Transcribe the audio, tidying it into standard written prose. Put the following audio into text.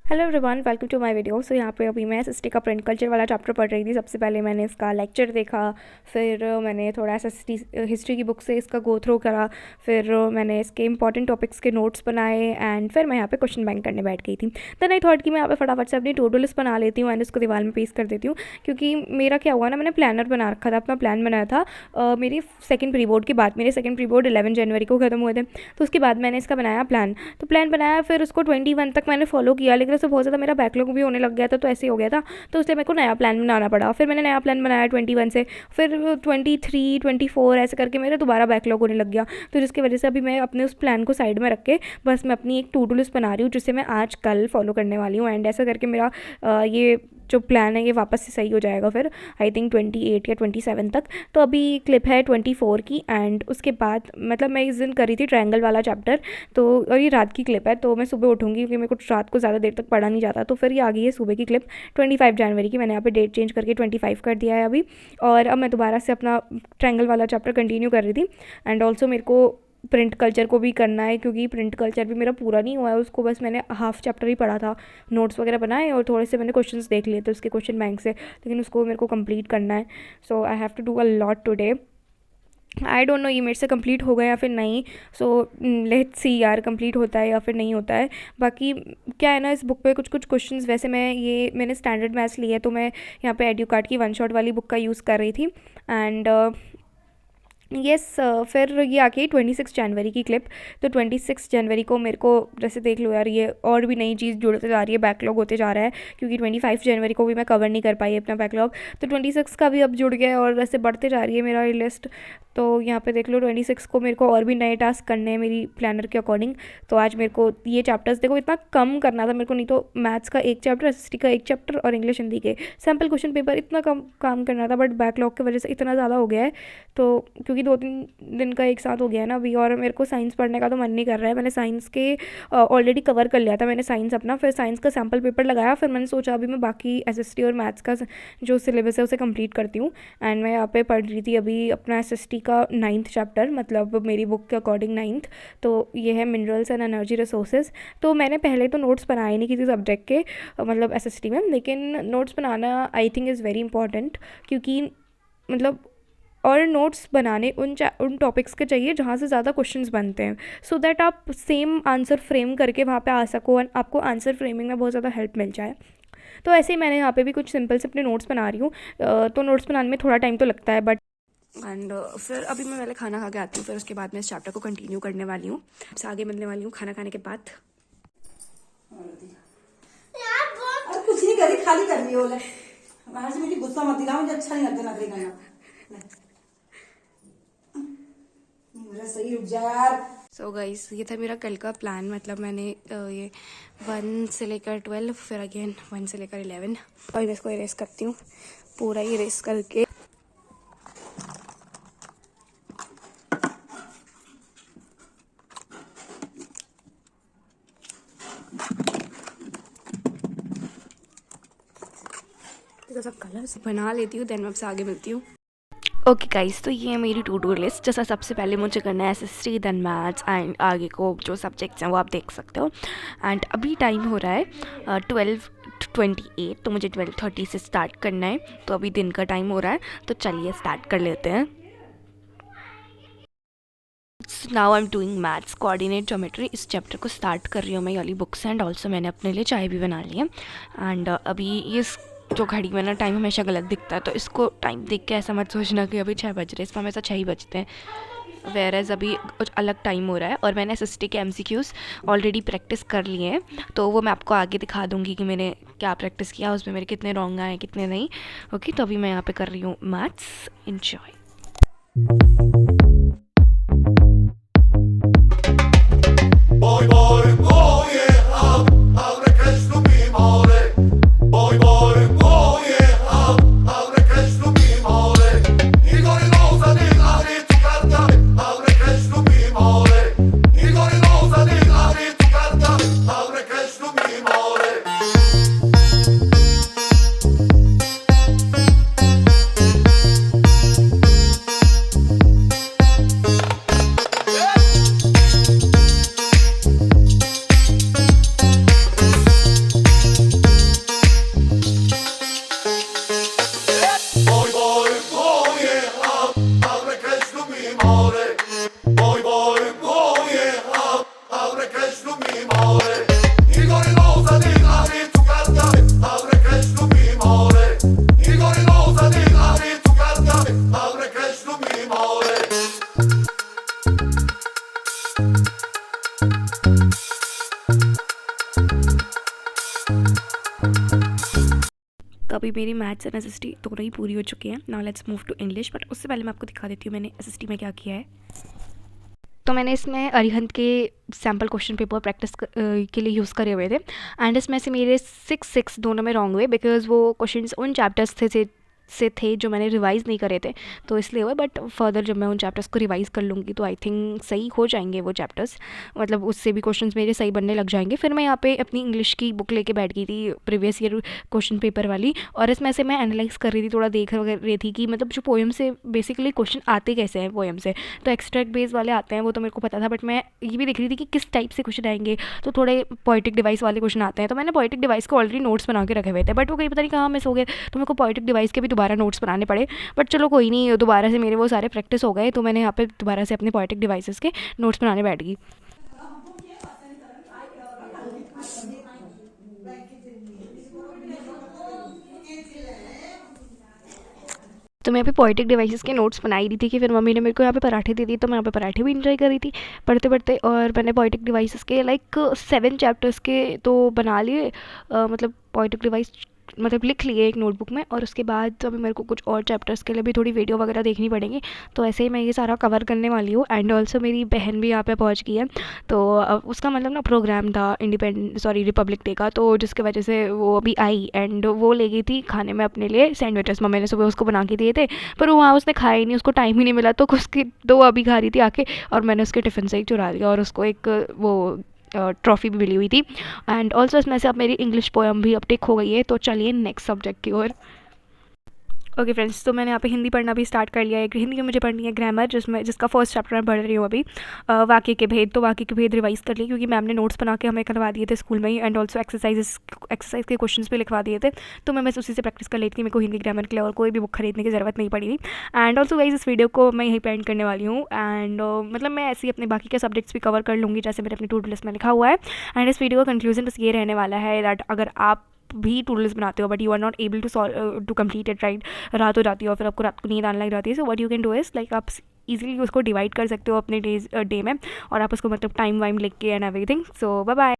Hello everyone, welcome to my video. So यहाँ पे अभी मैं एसएसटी का प्रिंट कल्चर वाला चैप्टर पढ़ रही थी। सबसे पहले मैंने इसका लेक्चर देखा, फिर मैंने थोड़ा एसएसटी हिस्ट्री की बुक से इसका गो थ्रू करा, फिर मैंने इसके इंपॉर्टेंट टॉपिक्स के नोट्स बनाए एंड फिर मैं यहाँ पे क्वेश्चन बैंक करने बैठ गई थी। देन आई थॉट कि मैं यहाँ पे फटाफट से अपनी टू डू लिस्ट बना लेती हूँ एंड इसको दीवार में पेस्ट कर देती हूँ। क्योंकि मेरा क्या हुआ ना, मैंने प्लानर बना रखा था, अपना प्लान बनाया था मेरी सेकेंड प्री बोर्ड के बाद। मेरे सेकेंड प्री बोर्ड 11 जनवरी को ख़त्म हुए थे, तो उसके बाद मैंने इसका बनाया प्लान। तो प्लान बनाया, फिर उसको 21 तक मैंने फॉलो किया, लेकिन उससे बहुत ज़्यादा मेरा बैकलॉग भी होने लग गया था, तो ऐसे ही हो गया था। तो इसलिए मेरे को नया प्लान बनाना पड़ा। फिर मैंने नया प्लान बनाया 21 से, फिर 23, 24 ऐसे करके मेरे दोबारा बैकलॉग होने लग गया। तो जिसकी वजह से अभी मैं अपने उस प्लान को साइड में रख के बस मैं अपनी एक टू डू लिस्ट बना रही हूँ, जिसे मैं आज कल फॉलो करने वाली हूँ। एंड ऐसा करके मेरा ये जो प्लान है ये वापस से सही हो जाएगा फिर आई थिंक 28 या 27 तक। तो अभी क्लिप है 24 की, एंड उसके बाद मतलब मैं इस दिन करी थी ट्रायंगल वाला चैप्टर। तो और ये रात की क्लिप है, तो मैं सुबह उठूँगी क्योंकि मेरे को रात को ज़्यादा देर तक पढ़ा नहीं जाता। तो फिर ये आ गई है सुबह की क्लिप 25 जनवरी की। मैंने यहाँ पे डेट चेंज करके 25 कर दिया है अभी, और अब मैं दोबारा से अपना ट्रायंगल वाला चैप्टर कंटिन्यू कर रही थी। एंड ऑल्सो मेरे को प्रिंट कल्चर को भी करना है, क्योंकि प्रिंट कल्चर भी मेरा पूरा नहीं हुआ है। उसको बस मैंने हाफ चैप्टर ही पढ़ा था, नोट्स वगैरह बनाए और थोड़े से मैंने क्वेश्चंस देख लिए थे उसके क्वेश्चन बैंक से, लेकिन उसको मेरे को कंप्लीट करना है। So I have to do a lot today. I don't know ये मेरे से कंप्लीट होगा या फिर नहीं। सो लेट्स सी यार, कंप्लीट होता है या फिर नहीं होता है। बाकी क्या है ना, इस बुक पे कुछ कुछ क्वेश्चंस, वैसे मैंने स्टैंडर्ड मैथ्स ली है, तो मैं यहाँ पे एड्यूकार्ट की वन शॉट वाली बुक का यूज़ कर रही थी। एंड यस फिर ये आ गई 26 जनवरी की क्लिप। तो 26 जनवरी को मेरे को जैसे देख लो यार, ये और भी नई चीज़ जुड़ते जा रही है, बैकलॉग होते जा रहा है, क्योंकि 25 जनवरी को भी मैं कवर नहीं कर पाई अपना बैकलॉग। तो 26 का भी अब जुड़ गया है और ऐसे बढ़ते जा रही है मेरा लिस्ट। तो यहाँ पे देख लो 26 को मेरे को और भी नए टास्क करने हैं मेरी प्लानर के अकॉर्डिंग। तो आज मेरे को ये चैप्टर्स देखो इतना कम करना था मेरे को, नहीं तो मैथ्स का एक चैप्टर, एसएसटी का एक चैप्टर और इंग्लिश हिंदी के सैम्पल क्वेश्चन पेपर, इतना कम काम करना था। बट बैकलॉग की वजह से इतना ज़्यादा हो गया है, तो क्योंकि 2-3 दिन का एक साथ हो गया है ना अभी, और मेरे को साइंस पढ़ने का तो मन नहीं कर रहा है। मैंने साइंस के ऑलरेडी कवर कर लिया था मैंने साइंस अपना, फिर साइंस का सैम्पल पेपर लगाया, फिर मैंने सोचा अभी मैं बाकी एसएसटी और मैथ्स का जो सिलेबस है उसे कंप्लीट करती हूँ। एंड मैं यहाँ पे पढ़ रही थी अभी अपना एसएसटी का 9th चैप्टर, मतलब मेरी बुक के अकॉर्डिंग 9th। तो ये है मिनरल्स एंड एनर्जी रिसोर्सेज। तो मैंने पहले तो नोट्स बनाए नहीं किसी सब्जेक्ट के मतलब एसएसटी में, लेकिन notes banana I think is very important, क्योंकि मतलब और नोट्स बनाने उन टॉपिक्स के चाहिए जहाँ से ज़्यादा क्वेश्चंस बनते हैं, सो दैट आप सेम आंसर फ्रेम करके वहाँ पे आ सको और आपको आंसर फ्रेमिंग में बहुत ज़्यादा हेल्प मिल जाए। तो ऐसे ही मैंने यहाँ पे भी कुछ सिंपल से अपने नोट्स बना रही हूँ। तो नोट्स बनाने में थोड़ा टाइम तो लगता है, बट एंड फिर अभी मैं पहले खाना खा के आती हूँ, फिर उसके बाद मैं इस चैप्टर को कंटिन्यू करने वाली हूँ। आपसे आगे मिलने वाली हूँ खाना खाने के बाद। अरे कुछ नहीं कर रही, खाली कर रही हो। वहां से मुझे गुस्सा मत दिलाओ, मुझे अच्छा नहीं लगता नखरे करना। मेरा सही रुक जा यार। सो गाइस, ये था मेरा कल का प्लान। मतलब मैंने ये 1 से लेकर 12, फिर अगेन 1 से लेकर 11, और मैं इसको इरेज करती हूँ पूरा ही इरेज करके। तो सब कलर्स बना लेती हूँ, देन मैं आपसे आगे मिलती हूँ। ओके गाइस, तो ये है मेरी टू डू लिस्ट। जैसा सबसे पहले मुझे करना है एसएसटी, देन मैथ्स, एंड आगे को जो सब्जेक्ट्स हैं वो आप देख सकते हो। एंड अभी टाइम हो रहा है 12:28, तो मुझे 12:30 से स्टार्ट करना है। तो अभी दिन का टाइम हो रहा है, तो चलिए स्टार्ट कर लेते हैं। Now I am doing maths coordinate geometry. इस चैप्टर को स्टार्ट कर रही हूँ मैं ये वाली बुक से। एंड ऑल्सो मैंने अपने लिए चाय भी बना ली है। एंड अभी ये जो घड़ी में ना टाइम हमेशा गलत दिखता है, तो इसको टाइम देख के ऐसा मत सोचना कि अभी 6 बज रहे हैं, इसमें हमेशा 6 ही बजते हैं। वेरएज अभी कुछ अलग टाइम हो रहा है, और मैंने एसएसटी के एमसीक्यूज़ ऑलरेडी प्रैक्टिस कर लिए हैं, तो वो मैं आपको आगे दिखा दूँगी कि मैंने क्या प्रैक्टिस किया, उसमें मेरे कितने रॉन्ग आए कितने नहीं। ओके, तो अभी मैं यहाँ पे कर रही हूँ maths. Enjoy. Boy, boy, oh yeah, abre kreşnu mimare. Boy, boy, oh yeah, abre kreşnu mimare. Igor Loza din ari tu karta, abre kreşnu mimare. Igor Loza din ari tu karta, abre kreşnu mimare. अभी मेरी maths and SST दोनों ही पूरी हो चुकी हैं। Now let's move to English, but उससे पहले मैं आपको दिखा देती हूँ मैंने एसएसटी में क्या किया है। तो मैंने इसमें अरिहंत के सैम्पल क्वेश्चन पेपर प्रैक्टिस के लिए यूज़ करे हुए थे, एंड इसमें से मेरे 6 दोनों में रॉन्ग हुए बिकॉज़ वो क्वेश्चंस उन चैप्टर्स से थे जो मैंने रिवाइज़ नहीं करे थे, तो इसलिए हुआ। बट फर्दर जब मैं उन चैप्टर्स को रिवाइज़ कर लूँगी तो आई थिंक सही हो जाएंगे वो चैप्टर्स, मतलब उससे भी क्वेश्चंस मेरे सही बनने लग जाएंगे। फिर मैं यहाँ पे अपनी इंग्लिश की बुक लेके बैठ गई थी, प्रीवियस ईयर क्वेश्चन पेपर वाली, और इसमें से मैं एनालाइज़ कर रही थी, थोड़ा देख रही थी कि मतलब जो पोएम से बेसिकली क्वेश्चन आते कैसे हैं पोएम से। तो एक्सट्रैक्ट बेस वाले आते हैं वो तो मेरे को पता था, बट मैं ये भी देख रही थी कि किस टाइप से क्वेश्चन आएंगे। तो थोड़े पोइटिक डिवाइस वाले क्वेश्चन आते हैं, तो मैंने पोइटिक डिवाइस को ऑलरेडी नोट्स बना के रखे हुए थे, बट वो कहीं पता नहीं कहाँ मिस हो गए, तो मेरे को पोइटिक डिवाइस के भी दोबारा नोट्स बनाने पड़े। बट चलो कोई नहीं, दोबारा से मेरे वो सारे प्रैक्टिस हो गए, तो मैंने यहाँ पे दोबारा से अपने पोइटिक डिवाइसेस के नोट्स बनाने बैठ गई। तो मैं यहाँ पे पोइटिक डिवाइसेस के नोट्स बना ही रही थी कि फिर मम्मी ने मेरे को यहाँ पे पराठे दे दिए, तो मैं यहाँ पे पराठे भी इंजॉय कर रही थी पढ़ते पढ़ते। और मैंने पोइटिक डिवाइसेस के लाइक 7 चैप्टर्स के तो बना लिए, मतलब पोइटिक डिवाइस मतलब लिख लिए एक नोटबुक में, और उसके बाद तो अभी मेरे को कुछ और चैप्टर्स के लिए भी थोड़ी वीडियो वगैरह देखनी पड़ेगी, तो ऐसे ही मैं ये सारा कवर करने वाली हूँ। एंड ऑल्सो मेरी बहन भी यहाँ पे पहुँच गई है, तो उसका मतलब ना प्रोग्राम था रिपब्लिक डे का, तो जिसकी वजह से वो अभी आई, एंड वो ले गई थी खाने में अपने लिए सैंडविचेस। मम्मी ने सुबह उसको बना के दिए थे, पर वहाँ उसने खाया ही नहीं, उसको टाइम ही नहीं मिला, तो उसकी तो अभी खा रही थी आके, और मैंने उसके टिफ़िन से ही चुरा लिया, और उसको एक वो ट्रॉफ़ी भी मिली हुई थी। एंड ऑल्सो इसमें से अब मेरी इंग्लिश पोएम भी अब टिक हो गई है, तो चलिए नेक्स्ट सब्जेक्ट की ओर। ओके फ्रेंड्स, तो मैंने यहाँ पे हिंदी पढ़ना भी स्टार्ट कर लिया है। हिंदी में मुझे पढ़नी है ग्रामर, जिसका फर्स्ट चैप्टर मैं पढ़ रही हूँ अभी, वाक्य के भेद। तो वाक्य के भेद रिवाइज़ कर लिए, क्योंकि मैम ने नोट्स बना के हमें करवा दिए थे स्कूल में ही, एंड ऑल्सो एक्सरसाइज के क्वेश्चंस भी लिखवा दिए थे, तो मैं बस उसी से प्रैक्टिस कर लेती थी। मेरे को हिंदी ग्रामर के लिए और कोई भी बुक खरीदने की ज़रूरत नहीं पड़ी थी। एंड ऑल्सो गाइस, इस वीडियो को मैं यहीं पे एंड करने वाली हूँ, एंड मतलब मैं ऐसे ही अपने बाकी के सब्जेक्ट्स भी कवर कर लूँगी जैसे मेरे अपनी टू डू लिस्ट में लिखा हुआ है। एंड इस वीडियो का कंक्लूजन बस ये रहने वाला है दैट अगर आप भी टू डू लिस्ट बनाते हो but you are not able to complete it, right, रात हो जाती है और फिर आपको रात को नींद आने लग जाती है, so what you can do is like आप इजीली उसको डिवाइड कर सकते हो अपने डे में, और आप उसको मतलब टाइम वाइम लिख के and everything. So bye bye.